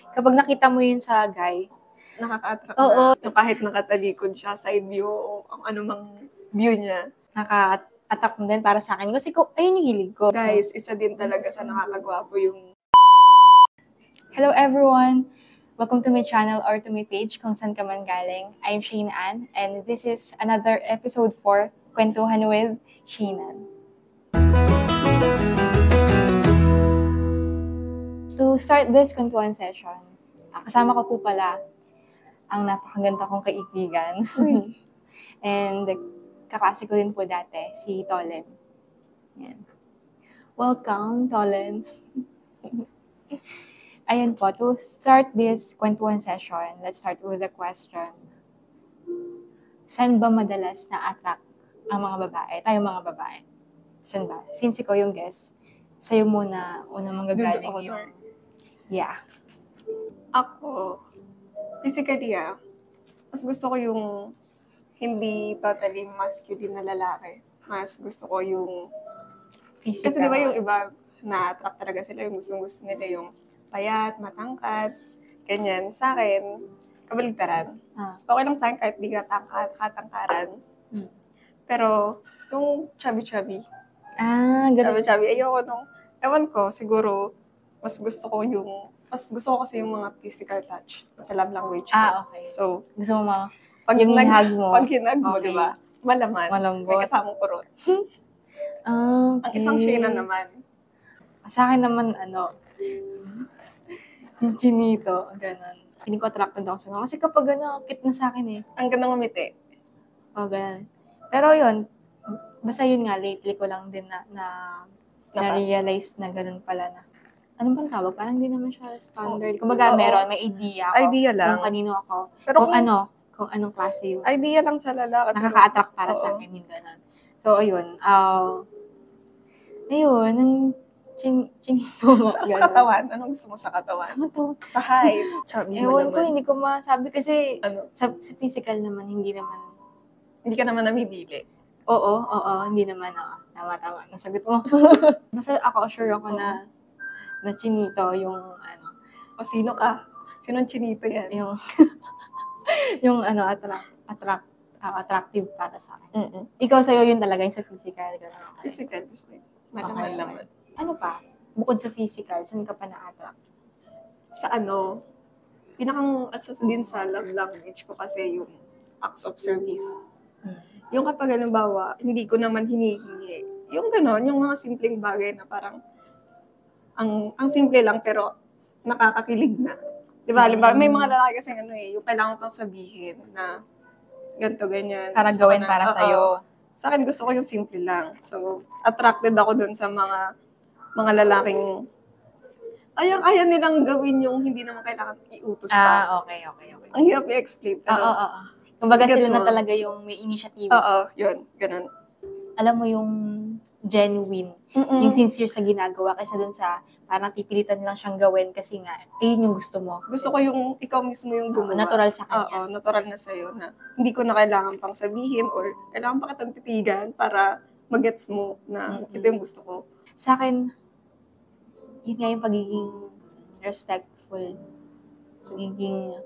Kapag nakita mo yun sa guy, Nakaka-attract Oo. na. Yung kahit nakatalikod siya, side view, o kung ano mang view niya. naka-attract mo din para sa akin. Kasi ayun yung hilig ko. Guys, isa din talaga sa nakakagwapo yung... Hello everyone! Welcome to my channel or to my page kung saan ka man galing. I'm Shane Ann and this is another episode for Kwentuhan with Shane Ann. To start this kwentuhan session, kasama ko po pala ang napakaganda kong kaibigan. And kaklase ko din po dati, si Tolen. Yan. Welcome, Tolen. Ayan po, to start this kwentuhan session, let's start with the question. Saan ba madalas na-attract ang mga babae? Tayong mga babae. Saan ba? Since ikaw yung guest, sa'yo muna, unang manggagaling yung... Yeah. Ako, physically mas gusto ko yung hindi totally masculine na lalaki. Mas gusto ko yung... Physical. Kasi di ba yung iba, na-attract talaga sila, yung gustong-gusto nila yung payat, matangkad, ganyan. Sa akin, kabaligtaran. Okay lang sa akin kahit di katangkaran. Pero, yung chubby-chubby. Ganun. Chubby-chubby. Ayoko nung, ewan ko, siguro, mas gusto ko kasi yung mga physical touch sa love language ko. Okay. So, gusto mo pag yung hinag mo. Pag hinag mo, Okay. diba? Malaman. Malambot. May kasamang kurot. Okay. Ang isang Shayna naman. Sa akin naman, yung chinito, ganun. Hindi ko attracted ako sa ganun. Kasi kapag cute na sa akin eh. Ang ganda ngumiti. Ganun. Pero yun, basta yun nga, lately ko lang din na-realize na ganun pala na. Ano bang tawag? Parang hindi naman siya standard. Kumbaga, meron, may idea ako. Idea lang. Kung kanino ako. Pero kung anong klase yung idea lang sa lalaki. nakaka-attract para sa akin yung ganun. So, ayun. Ayun, ang chinito nga. Pero sa katawan, anong gusto mo sa katawan? Sa katawan. Sa height. Chubby Ewan naman. ko, hindi ko masabi kasi Ano? sa physical naman, hindi naman. Hindi ka naman namibili. Oo, hindi naman. Tama, nasagot mo. Basta ako, sure ako na chinito yung O sino ka? Sinong chinito yan? yung attractive para sa akin. Mm-mm. Ikaw sa'yo yun talaga yung sa physical. Okay. Physical. Malaman naman. Ano pa? Bukod sa physical, saan ka pa na-attract? Sa pinakang asas din sa love language ko kasi yung acts of service. Yung kapag halimbawa, hindi ko naman hinihingi. Yung gano'n, yung mga simpleng bagay na parang ang simple lang pero nakakakilig na. Diba? Halimbawa, may mga lalaki kasi yung kailangan pang sabihin na ganito, ganyan. Para Gusto gawin para sa'yo. Sa akin, gusto ko yung simple lang. So, attracted ako dun sa mga lalaking kaya nilang gawin yung hindi naman kailangan iutos pa. Okay. Ang hirap i-explain. Oo. Kumbaga sila na talaga yung may initiative. Yun. Ganun. Alam mo yung genuine, yung sincere sa ginagawa kaysa dun sa parang pipilitan lang siyang gawin kasi nga, yun yung gusto mo. Gusto ko yung ikaw mismo yung gumawa. Natural sa kanya. Natural na sa'yo na hindi ko na kailangan pang sabihin or kailangan pa kitang titigan para magets mo na ito yung gusto ko. Sa akin, yun nga yung pagiging respectful, pagiging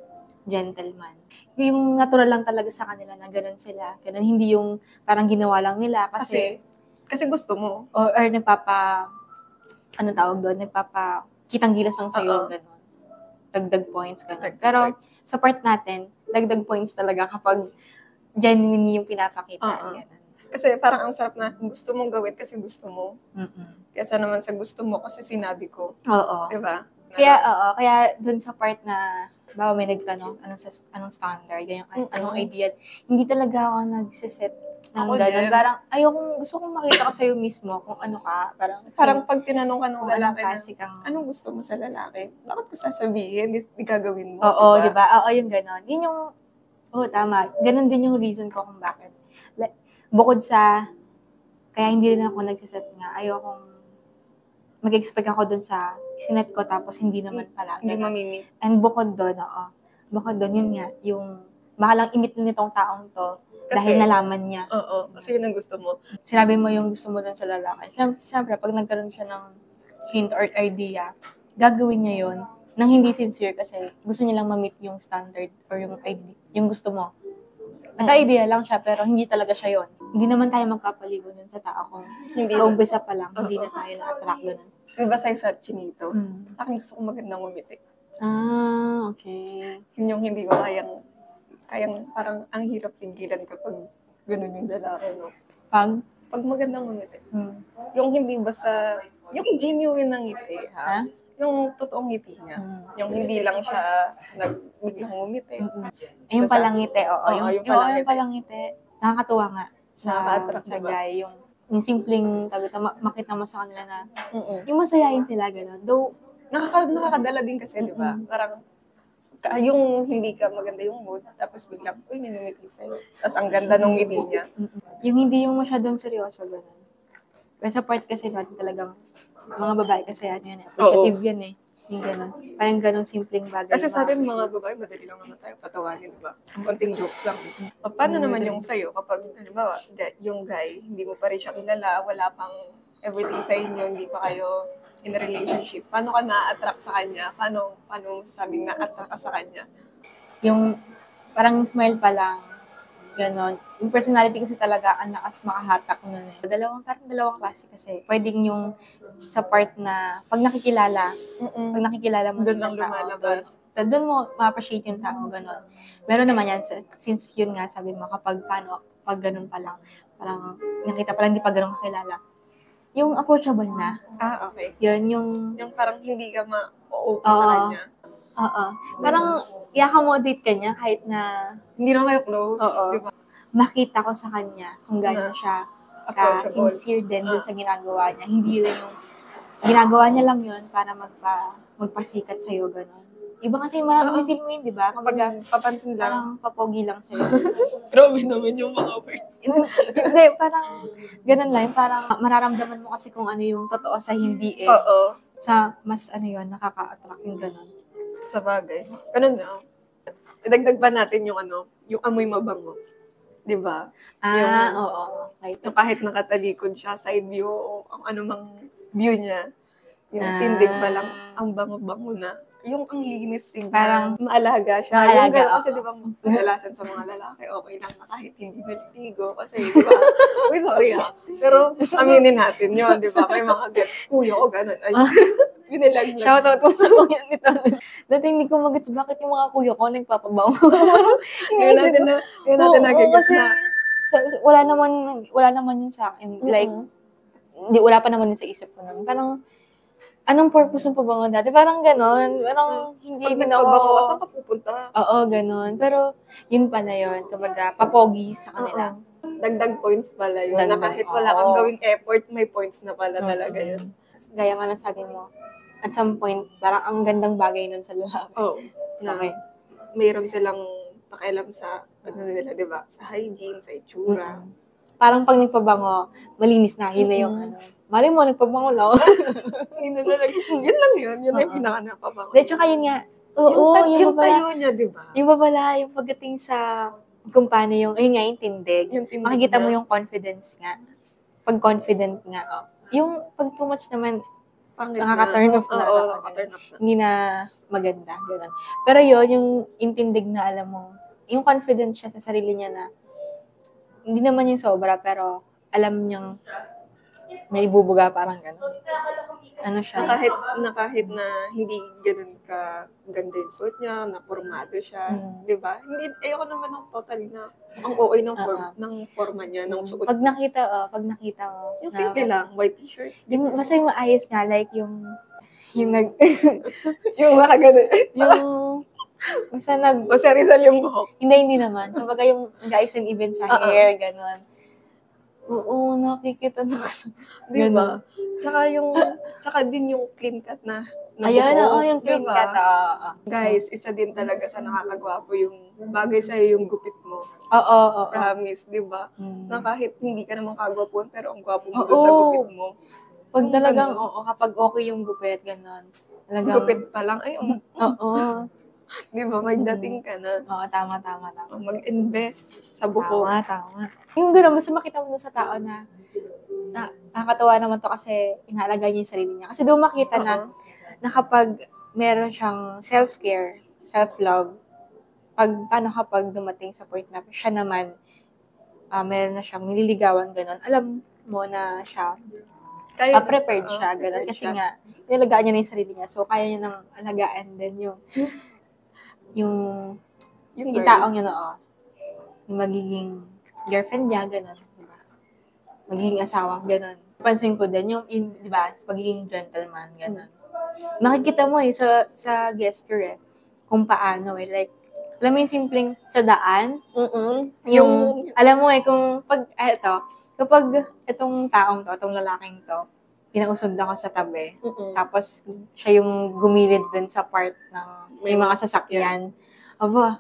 gentleman. Yung natural lang talaga sa kanila na ganun sila. Ganun, hindi yung parang ginawa lang nila kasi gusto mo. Or kitang gilas lang sa'yo, ganun. Dagdag points, ganun. Pero sa part natin, dagdag points talaga kapag genuine yung pinapakita. Ganun. Kasi parang ang sarap na gusto mong gawin kasi gusto mo. Kesa naman sa gusto mo kasi sinabi ko. Oo. Diba? Kaya dun sa part na bawa may nagtanong, anong standard, anong idea. Hindi talaga ako nagsiset ng gano'n. Parang, gusto kong makita ko sa'yo mismo kung ano ka. Parang pag tinanong ka ng lalaki anong gusto mo sa lalaki? Bakit ko sasabihin? Di gagawin mo. Oo, diba? Oo, yung gano'n. Yun yung, tama. Ganon din yung reason ko kung bakit. Bukod sa, kaya hindi rin ako nagsiset nga, ayokong mag-expect ako dun sa sinet ko tapos hindi naman pala. Hindi mamimit. And bukod doon, yun nga, yung baka lang imit na nitong taong to dahil nalaman niya. Kasi yun ang gusto mo. Sinabi mo yung gusto mo dun sa lalaki. Siyempre, pag nagkaroon siya ng hint or idea, gagawin niya yun nang hindi sincere kasi gusto nilang ma-meet yung standard or yung gusto mo. Nagka-idea lang siya pero hindi talaga siya yon. Hindi naman tayo magpapaligo nun sa tao kung Hindi. sa umpisa pa lang, hindi na tayo na-attract doon. Diba sa Chinito? Mm. Sa akin gusto ko magandang ngumiti. Okay. Yun yung hindi ko kayang parang ang hirap pigilan kapag ganun yung lalaki, no? Pag magandang ngumiti. Yung hindi basta, yung genuine na ngiti, ha? Yung totoong ngiti niya. Yung hindi lang siya biglang ngumiti. Yung palangiti, oo. Yung palangiti. palangiti. Nakakatuwa nga. Nakaka-attract, sa diba? guy, yung simpleng makita mo sa kanila na yung masayahin sila, gano'n. Though, nakakadala din kasi, di ba? Parang, yung hindi ka maganda yung mood, tapos biglang, uy, may ngumiti sa'yo. Tapos ang ganda nung ngiti niya. Yung hindi yung masyadong seryoso, gano'n. Pero sa part kasi natin talagang, mga babae kasi yan, appreciative yan eh. Yung gano'n. Parang gano'ng simpleng bagay. Kasi sa atin mga babae, madali lang naman tayo patawanin, di ba? Konting jokes lang. Paano naman yung sa'yo kapag, halimbawa, yung guy, hindi mo pa rin siya kilala, wala pang everything sa inyo, hindi pa kayo in a relationship, paano ka na-attract sa kanya? Paano sabing na-attract ka sa kanya? Yung parang smile pa lang, gano'n. Yung personality kasi talaga, ang lakas makahatak nun eh. Dalawang klase kasi. Pwedeng yung sa part na, pag nakikilala mo Doon sa lang lumalabas. Doon mo ma-appreciate yung tao, gano'n. Meron naman yan, since yun nga, sabi mo, pag ganun pa lang, parang nakita pa lang, hindi pa ganun kakilala. Yung approachable na. Okay. Yun, yung parang hindi ka ma-open sa kanya. Oo. Parang, i-accommodate ka niya kahit na hindi na kayo close. Oo. Diba? Makita ko sa kanya kung gano'n siya ka-sincere din doon sa ginagawa niya. Hindi lang yung ginagawa niya lang yun para magpasikat sa'yo, gano'n. Iba kasi marami feel mo yun, di ba? Kapag papansin lang. Parang papogi lang sa'yo. Grabe naman yung mga words. Hindi, parang gano'n lang. Parang mararamdaman mo kasi kung ano yung totoo sa hindi eh. Oo. Sa mas nakaka-attract yung gano'n. Sa bagay. Ganun na. Idagdag pa natin yung yung amoy mabango. Di ba? Oo. Yung kahit nakatalikod siya, side view, o ang anumang view niya, yung tindig pa lang, ang bango-bango na. Yung ang linis tingnan. Parang maalaga siya. Yung gano'n kasi di ba, kadalasan sa mga lalaki, okay lang na kahit hindi naliligo. Kasi di ba, uy, sorry pero aminin natin yun, di ba? May mga kuya ko gano'n. Ay, binilag na. Shoutout ko sa kuya nito. Dati hindi ko mag-gets bakit yung mga kuya ko nagpapabango. Yun natin nag-gets na. Wala naman yun sa akin. Like, wala pa naman din sa isip ko nun. Parang, anong purpose ng pabango dati? Parang ganon. Parang hindi pag din nagpabango ako. ka, saan ka pupunta? Oo, ganon. Pero, yun pala yun. Kumbaga, papogi sa kanila. Dagdag points pala yun. Na kahit wala kang gawing effort, may points na pala talaga yun. Gaya nga ng sabi mo, at some point, parang ang gandang bagay nun sa lalaki. Okay. Mayroon silang pakialam sa, nila, di ba? Sa hygiene, sa itsura. Parang pag nagpabango, malinis na. Yun na yung mali mo, nagpabango lang. Yun lang yun. Yun na yung pinaka-napabango. De, tsaka yun nga. Yung tayo niya, di ba? Yung ba pala, yung pagdating sa kung paano yung tindig. Makikita mo yung confidence nga. Pag confident nga, yung pag too much naman, nakaka-turn off na. Nakaka-turn off na. Hindi na maganda. Ganun. Pero yun, yung intindig na alam mo, yung confidence siya sa sarili niya na, hindi naman yung sobra, pero alam niyang may bubuga, parang gano'n. Ano siya? Na kahit na hindi ganun ka ganda yung suot niya, na formado siya, di ba? Hindi, ayoko naman ng totally na ang OA ng forma niya, ng suot. Pag nakita mo. Yung simple lang, white t-shirts. Yung, basta yung maayos nga, like yung yung mga ganun. basta o serizal yung buhok. Hindi naman. Kumbaga yung guys and even sa hair, gano'n. Oo, nakikita na kasi. Di ba? Tsaka din yung clean cut na ayan, yung clean cut. Guys, isa din talaga sa nakakagwapo yung bagay sa'yo yung gupit mo. Oo. Promise, di ba? Na kahit hindi ka naman kagwapuan, pero ang gwapo mo doon sa gupit mo. Pag talagang, kapag okay yung gupit, gano'n. Gupit pa lang, ay, Oo. Di ba? May dating ka na. Oo, tama. Mag-invest sa buhok. Tama. Yung gano'n, basta makita mo sa tao na nakakatawa naman to kasi inaalagay niya yung sarili niya. Kasi doon makita na kapag meron siyang self-care, self-love, paano kapag dumating sa point na siya naman, meron na siyang nililigawan, gano'n, alam mo na siya, prepared siya, gano'n. Kasi nga, nilalagaan niya na yung sarili niya. So, kaya niya nang alagaan din yung taong yun, yung magiging girlfriend niya, gano'n. Diba? Magiging asawa, gano'n. Pansin ko din, yung, di ba, pagiging gentleman, gano'n. Makikita mo sa gesture kung paano like, alam mo yung simpleng sa daan, yung, alam mo kung kapag itong taong to, itong lalaking to, pinausod ako sa tabi, tapos siya yung gumilid dun sa part ng may mga sasakyan. Aba,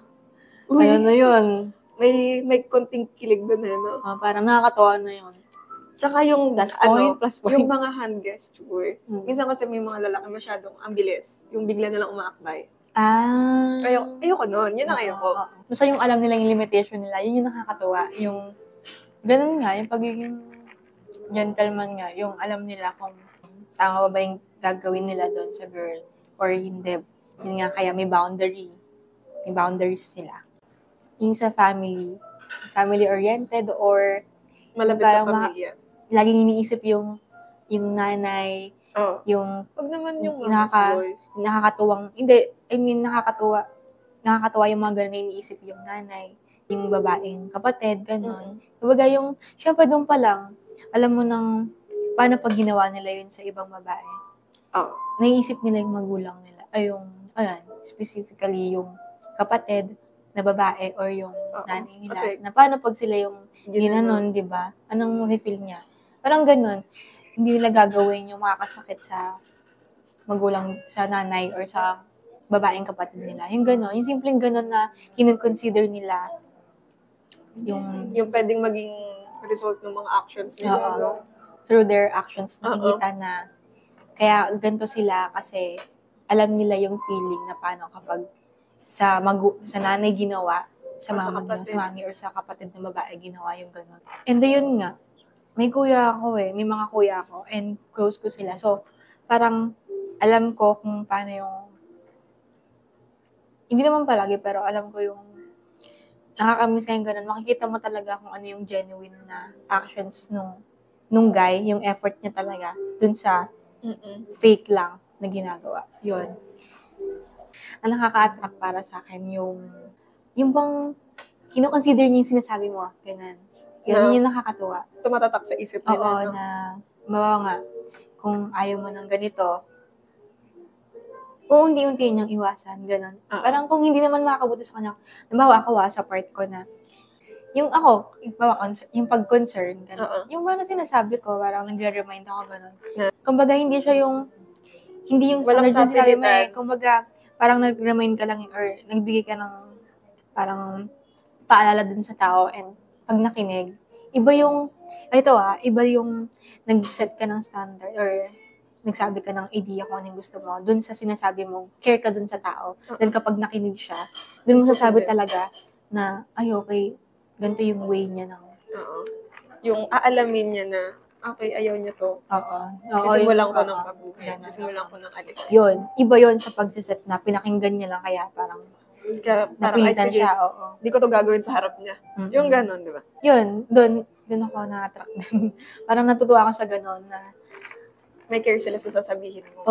ano na yun? May konting kilig dun no? Parang nakakatawa na yun. Tsaka yung, plus point. Yung mga hand gesture. Minsan kasi may mga lalaki masyadong ambilis. Yung bigla nalang umaakbay. Ayoko nun. Yun ang ayoko. Basta yung alam nila yung limitation nila, yun yung nakakatawa. Yung, ganun nga, yung pagiging gentleman nga, yung alam nila kung tama ba yung gagawin nila doon sa girl or hindi. Yun nga, kaya may boundary. May boundaries sila. Yung sa family-oriented or malapit sa pamilya. Laging iniisip yung nanay, yung wag naman yung nakakatuwang, hindi, I mean, nakakatuwa yung mga ganun na iniisip yung nanay, yung babaeng kapatid, gano'n. Kumbaga yung, syempre doon pa lang, alam mo nang, paano pag ginawa nila yun sa ibang babae. Naiisip nila yung magulang nila, specifically yung kapatid na babae or yung nanay nila. Kasi, na paano pag sila yung ginanon, di ba? Anong feel niya? Parang ganun. Hindi nila gagawin yung makakasakit sa magulang, sa nanay or sa babaeng kapatid nila. Yung gano'n. Yung simpleng gano'n na kinonsider nila yung pwedeng maging result ng mga actions nila. Through their actions, nakikita na kaya ganito sila kasi alam nila yung feeling na paano kapag sa nanay ginawa, sa mami or sa kapatid ng babae ginawa yung gano'n. And yun nga, may mga kuya ako, and close ko sila. So, parang, alam ko kung paano yung, hindi naman palagi, pero alam ko yung, nakakamiss ka yung ganun. Makikita mo talaga kung ano yung genuine na actions nung guy, yung effort niya talaga, dun sa fake lang na ginagawa. Yun. Ang nakaka-attract para sa akin, yung bang, kino-consider niya yung sinasabi mo, ganun. Yun yung nakakatuwa. Tumatatak sa isip nila, na, mabawa nga, kung ayaw mo ng ganito, unti-unti niyang iwasan, gano'n. Parang kung hindi naman makakabuti sa kanya, nabawa ako sa part ko na, yung ako, yung pag-concern, gano'n. Yung mga sinasabi ko, parang nagre-remind ako, gano'n. Kumbaga, hindi yung standard yung sinabi mo kumbaga, parang nag-remind ka lang, or nagbigay ka ng, parang, paalala dun sa tao, and pag nakinig, iba yung nag-set ka ng standard, or nagsabi ka ng idea kung anong gusto mo, dun sa sinasabi mo, care ka dun sa tao. Then kapag nakinig siya, dun mo sasabi talaga na, okay, ganito yung way niya ng... Yung aalamin niya na, okay, ayaw niya to. Sisimulan ko ng pabuhay. Sisimulan ko ng alis. Yun. Iba yun sa pagsiset na pinakinggan niya lang, kaya parang napilitan siya. Hindi ko to gagawin sa harap niya. Yung ganon, di ba? Yun. Dun ako na-attract din. Parang natutuwa ako sa ganon na may care sila sa sasabihin mo.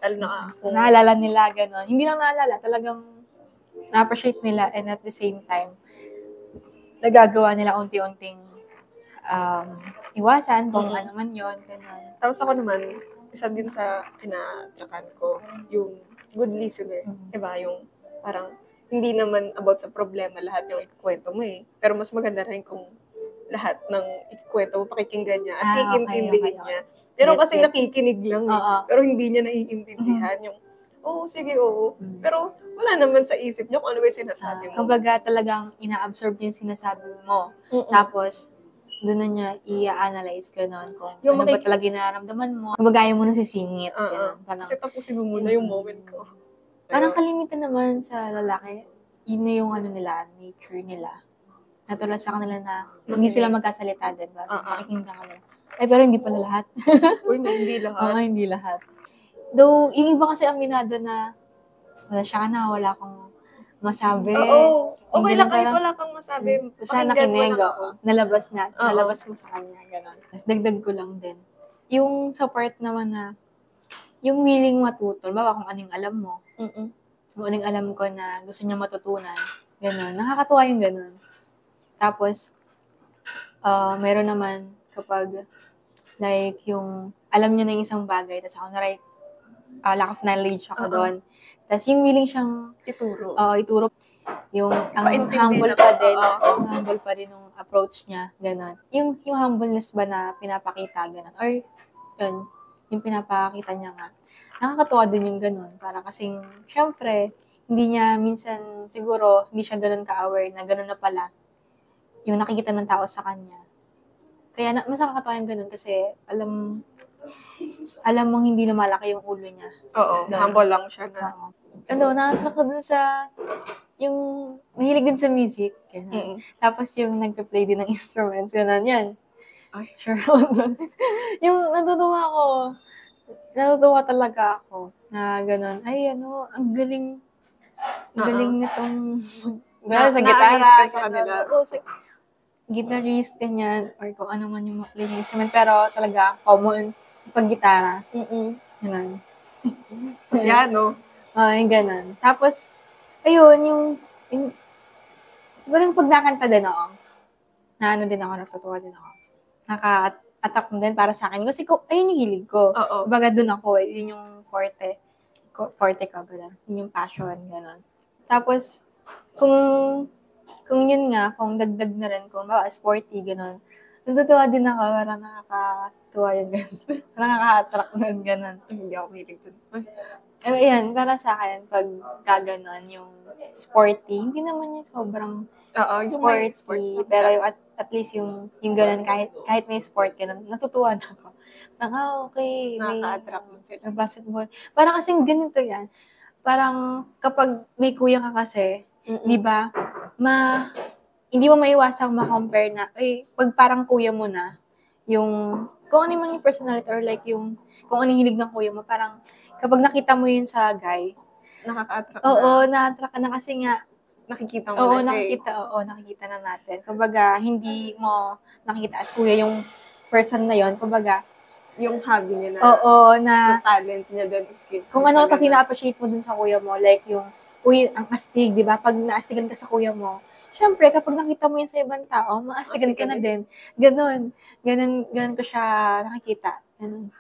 Lalo na naalala nila, gano'n. Hindi lang naalala, talagang na-appreciate nila, and at the same time, nagagawa nila unti-unting iwasan kung ano man yun, gano'n. Tapos ako naman, isa din sa ina-attractan ko, yung good listener. Diba? Yung parang, hindi naman about sa problema lahat yung ikukwento mo Pero mas maganda rin kung lahat ng ikukwento mo, pakikinggan niya at iintindihin niya. Pero kasi nakikinig lang pero hindi niya naiintindihan yung, sige, Pero wala naman sa isip niya kung ano ba yung sinasabi mo. Kumbaga talagang ina-absorb yung sinasabi mo. Tapos, doon na niya i-analyze gano'n kung ano ba talaga nararamdaman mo. Kumbaga ayaw mo na sisingit. Kasi tapusin mo muna yung moment ko. Parang kalimitan naman sa lalaki, yun na yung nature nila. Natural sa kanila na hindi sila magkasalita din. Makikinggan ka nila. Pero hindi pala lahat. Hindi lahat. Hindi lahat. Though, yung iba kasi aminado na Wala siya na, wala akong masabi. Oo. Yung Okay ganun, lang kahit parang, wala kang masabi. basta Pakinggan mo nakinig, lang ako. Oo. nalabas mo sa kanya, gano'n. Tapos dagdag ko lang din. Yung sa part naman na, yung willing matuto, bawa kung ano yung alam mo, kung ano yung alam ko na gusto niya matutunan, gano'n. Nakakatuwa yung gano'n. Tapos, meron naman kapag, like, yung alam niya na yung isang bagay, tapos ako lack of knowledge ako doon. Tapos yung willing siyang Ituro. ituro, yung ang Paintindi humble lang. pa din, Oo. ang humble pa din yung approach niya, gano'n. Yung humbleness ba na pinapakita, gano'n. Or, yun, yung pinapakita niya nga. Nakakatuwa din yung gano'n. Para kasing, syempre, hindi niya minsan, siguro, hindi siya gano'n ka-aware na gano'n na pala yung nakikita ng tao sa kanya. Kaya mas nakakatawa yung gano'n kasi alam mong hindi lumalaki yung ulo niya. Oo, humble lang siya na. Na-attract ko dun sa, yung mahilig din sa music. Ganun. Tapos yung nagpe-play din ng instruments, gano'n yan. Ay. Sure ako dun. Yung natutuwa talaga ako na gano'n. Ay, ang galing nitong, sa gitara. Na-amaze ka sa kanila. Guitarist, ganyan, or kung ano man yung ma-play ng instrument. Pero talaga, common, pag-gitara. Ganun. Sa piano. Yung ganun. Tapos, ayun, siguro pag nakanta din ako, natutuwa din ako. Naka-attack din para sa akin. Kasi ayun yung hilig ko. Oo. Kumbaga dun ako, yun yung forte ko, gano'n. Yun yung passion, gano'n. Tapos, kung yun nga, kung dagdag na rin, kung sporty, gano'n, natutuwa din ako, parang nakakatuwa yung gano'n. Parang nakaka-attract nun, gano'n. Hindi ako mahilig dun. Ayan, para sa akin, pag gaganon, yung sporty, hindi naman yung sobrang sporty, pero yung at least yung gano'n, kahit may sport, gano'n, natutuwa na ako. Okay, Nakaka-attract mo sila. may basketball. Parang kasing ganito yan. Parang kapag may kuya ka kasi, di ba, hindi mo maiwasang ma-compare na, pag parang kuya mo na, yung, kung ano man yung personality or like yung, kung ano yung hilig ng kuya mo, parang, kapag nakita mo yun sa guy, nakaka-attract na-attract ka na kasi nga, nakikita mo na siya. Nakikita na natin. Kumbaga, hindi mo nakikita as kuya yung person na yon. Kumbaga, yung hobby niya na, yung talent niya doon, skills. Kung ano kasi na-appreciate mo dun sa kuya mo, like yung, ang astig, di ba? Pag naastigan ka sa kuya mo, syempre, kapag nakita mo yun sa ibang tao, maastigan ka na din. Ganon ko siya nakikita. Ganon.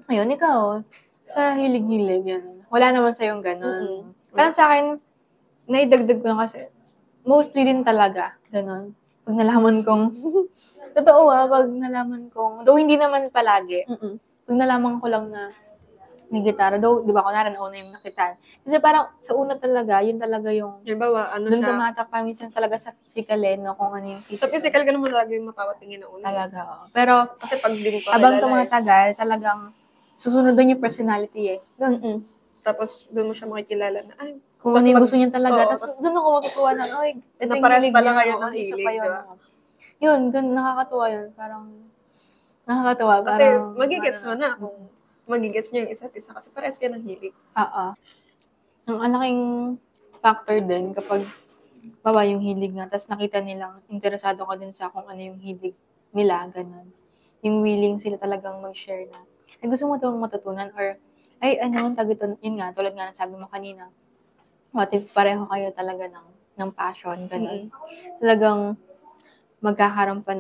Ayun, ikaw, sa hilig-hilig, yan. Wala naman sa'yong ganon. Parang sa akin, naidagdag ko lang kasi, mostly din talaga, ganon. Pag nalaman kong, totoo pag nalaman kong, though hindi naman palagi, pag nalaman ko lang na may gitara, though, di ba, kunwari, nauna yung nakita. Kasi parang, sa una talaga, yun talaga yung, halimbawa, doon tumatak pa minsan talaga sa physical, kung ano yung physical. Sa physical, ganun mo talaga yung mapapatingin na una. Talaga, Pero, kasi pag din pa habang tumatagal, talagang, susunod doon yung personality Doon. Tapos, doon mo siya makikilala na, kung ano yung gusto niya talaga. Tapos, doon ako matutuwa na, ito yung napares hilig pala niya, kayo ng isa hilig, pa yun. diba? Yun, doon, nakakatuwa yun. Parang, nakakatuwa. Kasi, magigets mo na kung magigets niyo yung isa't isa. Kasi pares kayo ng hilig. Ang alaking factor din kapag bawa yung hilig nga, tapos nakita nilang interesado ka din sa kung ano yung hilig nila, ganun. Yung willing sila talagang mag-share na, gusto mo itong matutunan or, yun nga, tulad nga ng sabi mo kanina, what if pareho kayo talaga ng passion, ganun. Talagang magkakaroon pa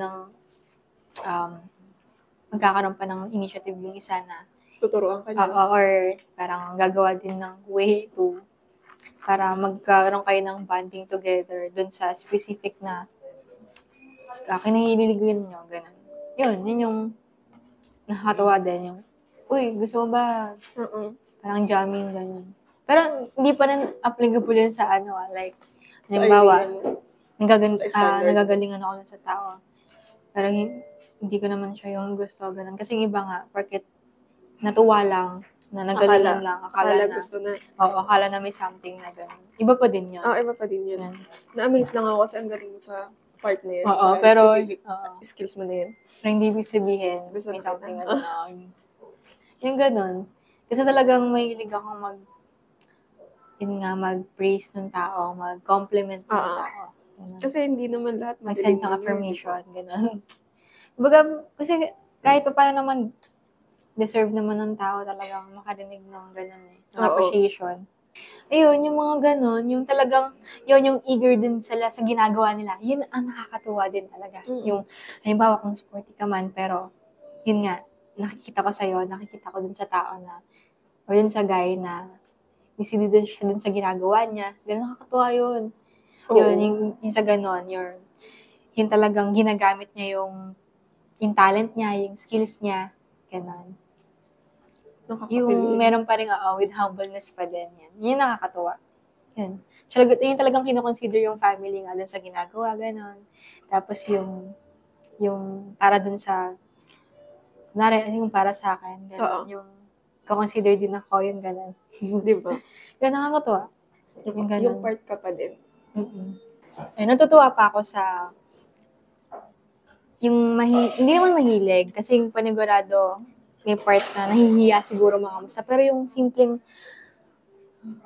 ng initiative yung isa na tuturuan ka niya. Or parang gagawa din ng way to para magkaroon kayo ng bonding together dun sa specific na kinahiligan nyo, ganun. Yun yung nakakatawa din yung, gusto mo ba? Parang jamming, ganun. Pero hindi pa rin applicable yun sa like, halimbawa, nagagalingan ako sa tao. Pero hindi ko naman siya yung gusto, ganun. Kasi yung iba nga, porket natuwa lang, na nagalingan lang. Akala na gusto na. Akala na may something na gano'n. Iba pa din yun. Iba pa din yun. Na-amaze lang ako kasi ang galing mo sa part na yun. Pero, specific skills mo na yun. Pero hindi ibig sabihin, gusto may something na gano'n. Yung gano'n. Kasi talagang mahilig akong yun nga, mag-praise ng tao, mag-compliment ng tao. Ganun. Kasi hindi naman lahat Mag-send magaling ng yun, affirmation, gano'n. Kumbaga, kasi kahit pa paano naman, deserve naman ng tao talagang makarinig ng gano'n eh, ng Oo. appreciation. Ayun, yung mga gano'n, yung talagang, yun yung eager din sila sa ginagawa nila, yun ang nakakatuwa din talaga. Yung, halimbawa kung sporty ka man, pero, yun nga, nakikita ko sa'yo, nakikita ko dun sa tao na, o yun sa guy na, isindi din siya dun sa ginagawa niya, gano'n nakakatuwa yun. Oo. Yun, yung sa gano'n, yung talagang ginagamit niya yung talent niya, yung skills niya, gano'n. Yung meron pa rin, with humbleness pa din, yan. Yun nakakatuwa. Yun. Yun talagang kinoconsider yung family nga dun sa ginagawa, gano'n. Tapos yung para dun sa, kunwari, yung para sa akin, gano'n. Yung consider din ako, yung gano'n. Di ba? Yun, nakakatuwa. Yung gano'n. Yung part ka pa din. Eh, natutuwa pa ako sa yung hindi naman mahilig kasi yung panigurado may part na nahihiya siguro makamusta pero yung simpleng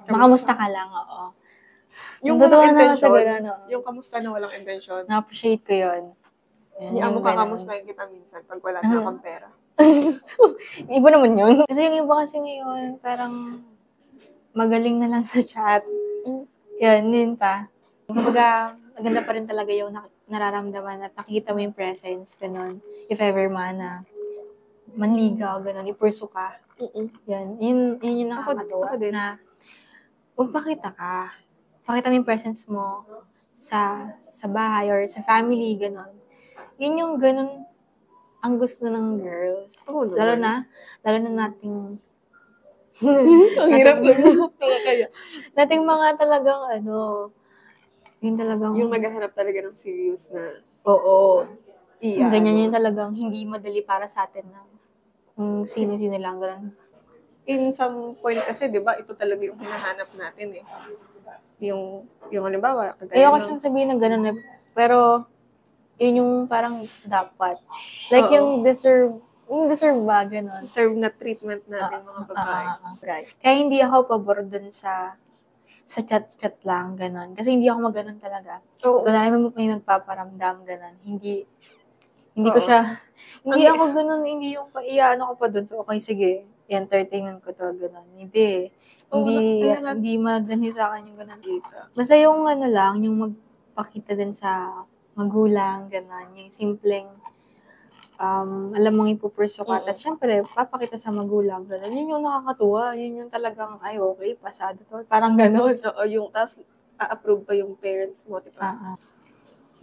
makamusta ka lang, oo. Yung Natutuwa walang na ako sa intensyon, ganun, oo. yung kamusta na walang intensyon. Na-appreciate ko yun. Hindi mo kakamustahin kita minsan pag wala na akong pera. Iba naman yun. Kasi yung iba kasi ngayon, parang magaling na lang sa chat. Yun pa. Kumbaga, maganda pa rin talaga yung nararamdaman at nakikita mo yung presence, ganun. If ever man na manligaw, ganun, ipurso ka. Yun yung nakakatuwa. Ako din. Na, magpakita ka. Pakita mo yung presence mo sa bahay or sa family, ganun. Yun yung ganun ang gusto ng girls. Lalo na nating ang hirap nun. nating mga talagang yung naghahanap talaga ng serious na oo. Ganyan yung talagang hindi madali para sa atin na kung sino-sino lang ganun. In some point kasi, di ba, ito talaga yung hinahanap natin eh. Yung halimbawa, Ayoko siyang sabihin ng ganun eh. Pero, yun yung parang dapat. Like yung deserve ba, ganun. Deserve na treatment natin mga babae. Kaya hindi ako pabor dun sa chat-chat lang, ganun. Kasi hindi ako maganon talaga. Kung may magpaparamdam, ganun. Hindi ko siya, hindi ako ganun, hindi yung iyaano ko pa dun. So, okay, sige, i-entertainin ko to, ganun. Hindi madanhi sa akin yung ganun. Basta yung lang, yung magpakita din sa magulang, ganun. Yung simpleng, alam mong ipupurso ka. Tapos, syempre, papakita sa magulang, gano'n. Yun yung nakakatuwa. Yun yung talagang, ay, okay, pasado to. Parang gano'n. Oo, yung, tapos, a-approve pa yung parents mo, diba?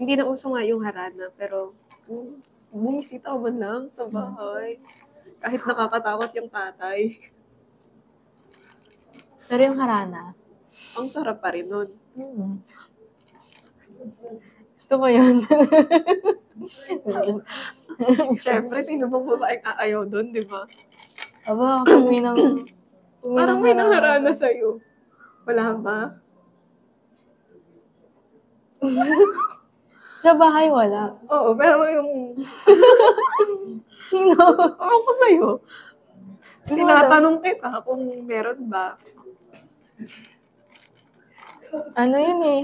Hindi na uso nga yung harana, pero, bumisita ka man lang sa bahay. Kahit nakakatakot yung tatay. Pero yung harana, ang sarap pa rin nun. Gusto ko yun. Siyempre, sino bang babaeng aayaw doon, di ba? Aba, kung may parang may nangarana sa'yo. Wala ba? Sa bahay, wala. Oo, pero yung... Sino? Ako sa'yo. Tinatanong kita kung meron ba. Ano yun eh?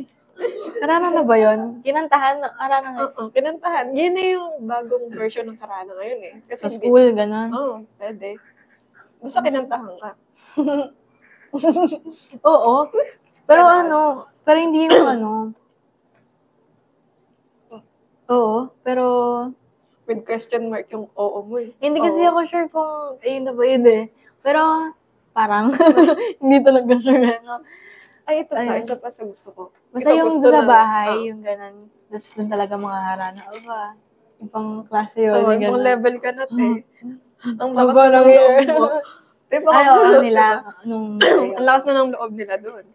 Karana na ba yun? Kinantahan? Karana na? Oo, kinantahan. Yun na yung bagong version ng karana ngayon eh. Kasi sa school, gano'n? Oo, pwede. Basta kinantahan ka. Oo. Pero pero hindi yung Oo, pero with question mark yung oo mo eh. Hindi kasi ako sure kung ayun na ba yun eh. Pero parang hindi talaga sure. Ay, ito pa. Isa pa sa gusto ko. Basta yung gusto sa bahay, yung ganun. That's dun talaga mga harana. Aba, yung pang klase yun. Oo, yung level ka na te. Ang lakas na ng loob mo. Diba? Ay, oo nila. Ang lakas na ng loob nila doon.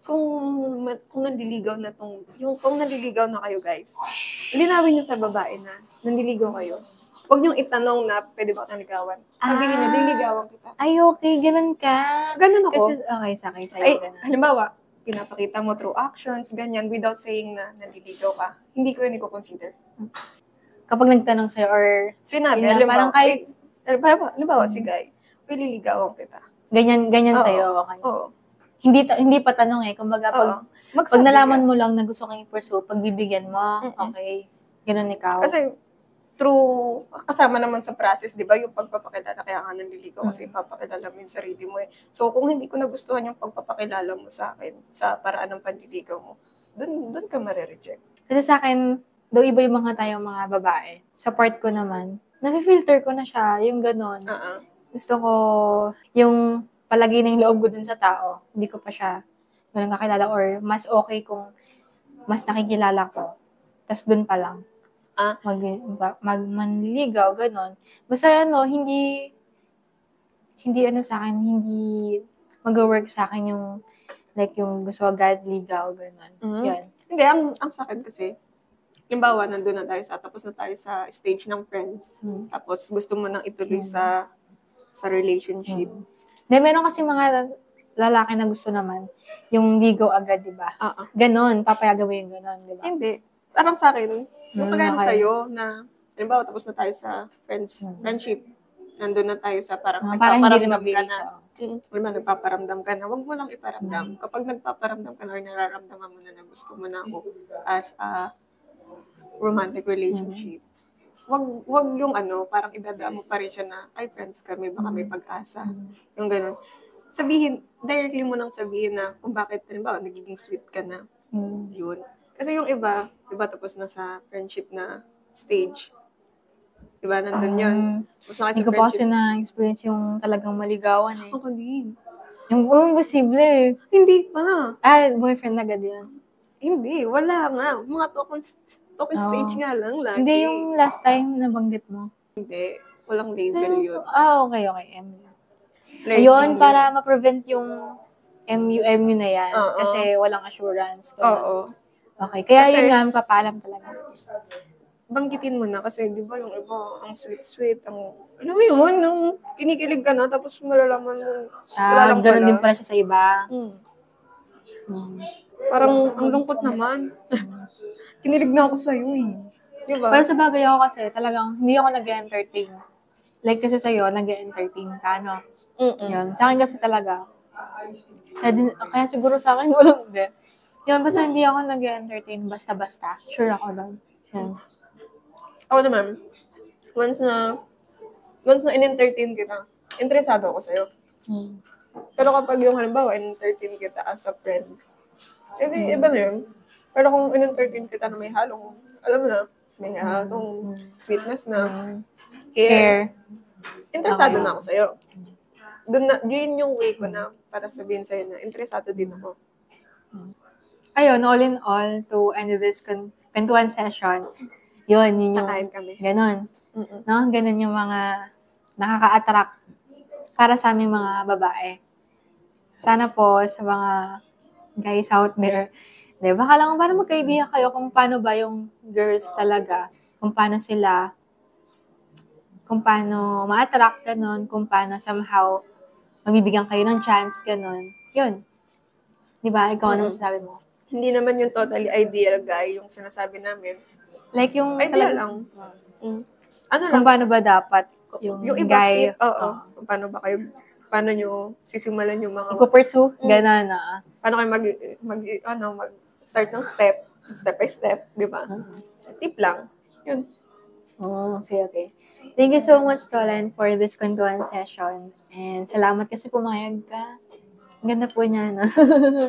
Kung nandiligaw na kung nandiligaw na kayo guys, linawin niyo sa babae na nandiligaw kayo. Huwag niyong itanong na pwede ba kang ligawan. Sabihin niyo, diligawan kita. Ay, okay, ganun ka. Ganun ako. Kasi, okay, sa'yo, ganun. Halimbawa, pinapakita mo through actions, ganyan, without saying na nandiligaw ka, hindi ko yun i-consider. Kapag nagtanong sa'yo or... Sinabi, halimbawa, halimbawa si Guy, liligawan kita. Ganyan sa'yo, okay. Oo. hindi pa tanong eh. Kumbaga, pag Magsabi nalaman ka. mo lang na gusto kang i-pursue, pagbibigyan mo, okay. Ganun ikaw. Kasi, through, kasama naman sa process, di ba, yung pagpapakilala, kaya nga nandiligaw kasi papakilala mo yung sarili mo eh. So, kung hindi ko nagustuhan yung pagpapakilala mo sa akin, sa paraan ng panliligaw mo, dun ka marireject. Kasi sa akin, daw iba yung mga tayong mga babae. Sa part ko naman, nafe-filter ko na siya, yung ganun. Gusto ko, yung palagi na yung loob ko dun sa tao, hindi ko pa siya ganun kakilala or mas okay kung mas nakikilala ko. Tas dun pa lang. Manliligaw, ganun. Basta hindi sa akin, hindi mag-work sa akin yung like yung gusto agad ligaw, ganun. Yun. Hindi, ang sa akin kasi, halimbawa, nandun na tayo tapos na tayo sa stage ng friends. Tapos gusto mo nang ituloy sa relationship. Meron kasi mga lalaki na gusto naman yung ligaw agad, di ba? Ganon, papayagan mo yung ganon, di ba? Hindi. Parang sa akin, yung kagaya sa'yo na, halimbawa, tapos na tayo sa friendship. Nandun na tayo sa parang nagpaparamdam ka na. Halimbawa, nagpaparamdam ka na. Huwag mo lang iparamdam. Kapag nagpaparamdam ka na or nararamdaman mo na gusto mo na ako as a romantic relationship, wag yung parang idadaan mo pa rin siya na, ay, friends kami, baka may pag-asa. Yung gano'n. Directly mo nang sabihin na kung bakit, halimbawa, nagiging sweet ka na. Yun. Kasi yung iba, tapos na sa friendship na stage. Diba, nandun yun. Hindi ko pa kasi na-experience yung talagang maligawan eh. Ako din. Yung imposible eh. Hindi pa. Boyfriend na agad yun. Hindi, wala nga. Mga talking stage nga lang lagi. Hindi yung last time nabanggit mo. Hindi. Walang label yun. Okay. Ayun, para ma-prevent yung MU na yan. Kasi walang assurance. Okay, kaya kasi, yun nga, kapalam talaga. Banggitin mo na kasi, di ba, yung iba, ang sweet-sweet, alam mo yun, nung kinikilig ka na, tapos malalaman mo, wala lang pala. Ganun din pala siya sa iba. Parang, ang lungkot naman. Kinilig na ako sa'yo eh. Diba? Pero sa bagay ako kasi, talagang, hindi ako nag-entertain. Like kasi sa'yo, nag-entertain ka, no? Yun. Sa akin kasi talaga, kaya siguro sa akin, walang hindi. Yun, basta hindi ako nag-entertain basta-basta. Sure ako doon. Yan. Ako naman, once na in-entertain kita, interesado ako sa'yo. Pero kapag yung halimbawa, in-entertain kita as a friend, edi iba na yun. Pero kung in-entertain kita na may halong, alam mo na, may halong sweetness na, care. Interesado na ako sa'yo. Yun yung way ko na para sabihin sa'yo na interesado din ako. Ayun, all in all, to end this kwentuhan session, yun yung kakain kami. Ganon. No? Ganon yung mga nakaka-attract para sa aming mga babae. So, sana po sa mga guys out there, baka lang para magka-idea kayo kung paano ba yung girls talaga, kung paano sila, kung paano ma-attract, ganon, kung paano somehow magbibigyan kayo ng chance, ganon. Yun. Diba? Ikaw ano masasabi mo? Hindi naman yung totally ideal guy yung sinasabi namin. Like yung ideal lang. Kung paano ba dapat yung guy? Kung paano nyo sisimulan yung mga... Ipo-pursue? Ganon na. Paano kayo mag-start ng step by step, di ba? Tip lang. Yun. Okay. Thank you so much, Tolan, for this kwentuhan session. And salamat kasi pumayag ka. Ang ganda po niya, no?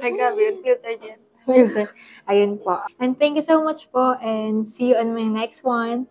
Ay, grabe yun. Filter dyan. Ayun po. And thank you so much po and see you on my next one.